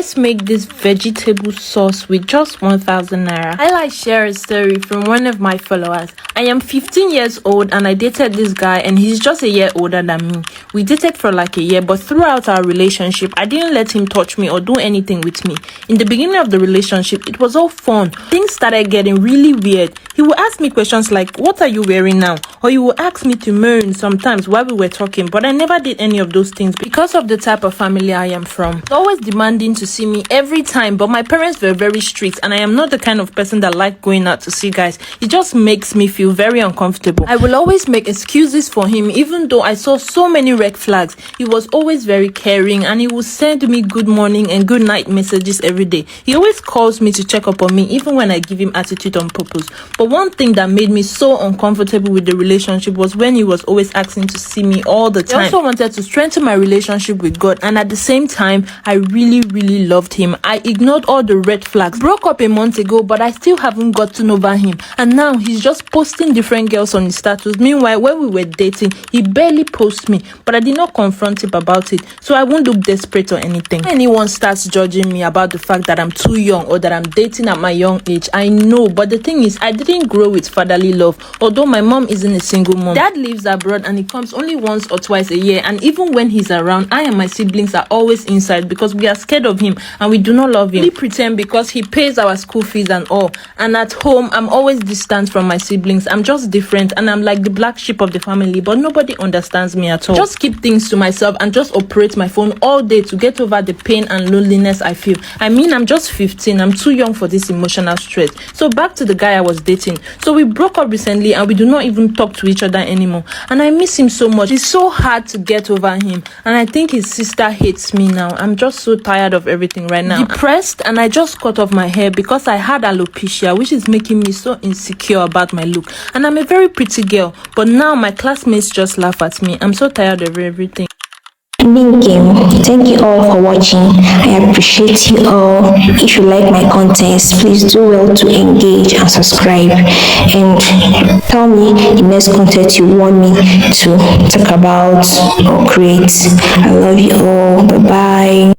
let's make this vegetable sauce with just 1,000 naira. I like share a story from one of my followers. I am 15 years old and I dated this guy and he's just a year older than me. We dated for like a year, but throughout our relationship, I didn't let him touch me or do anything with me. In the beginning of the relationship, it was all fun. Things started getting really weird. He would ask me questions like, "What are you wearing now?" Or he would ask me to marry sometimes while we were talking, but I never did any of those things because of the type of family I am from. He's always demanding to see me every time, but my parents were very strict and I am not the kind of person that like going out to see guys. It just makes me feel very uncomfortable. I will always make excuses for him even though I saw so many red flags. He was always very caring and he would send me good morning and good night messages every day. He always calls me to check up on me even when I give him attitude on purpose. But one thing that made me so uncomfortable with the relationship was when he was always asking to see me all the time. I also wanted to strengthen my relationship with God, and at the same time, I really loved him. I ignored all the red flags. Broke up a month ago, but I still haven't gotten over him. And now he's just posting different girls on his status. Meanwhile, when we were dating, he barely posts me, but I did not confront him about it, so I won't look desperate or anything. When anyone starts judging me about the fact that I'm too young or that I'm dating at my young age, I know, but the thing is, I didn't grow with fatherly love, although my mom isn't a single mom. Dad lives abroad and he comes only once or twice a year, and even when he's around, I and my siblings are always inside because we are scared of him and we do not love him. We pretend because he pays our school fees and all, and at home I'm always distant from my siblings. I'm just different and I'm like the black sheep of the family, but nobody understands me at all. Just keep things to myself and just operate my phone all day to get over the pain and loneliness I feel. I mean, I'm just 15. I'm too young for this emotional stress. So back to the guy I was dating. So we broke up recently and we do not even talk to each other anymore, and I miss him so much. It's so hard to get over him, and I think his sister hates me now. I'm just so tired of everything right now. Depressed, and I just cut off my hair because I had alopecia, which is making me so insecure about my look. And I'm a very pretty girl, but now my classmates just laugh at me. I'm so tired of everything. Thank you all for watching. I appreciate you all. If you like my contents, please do well to engage and subscribe, and tell me the next content you want me to talk about or create. I love you all. Bye bye.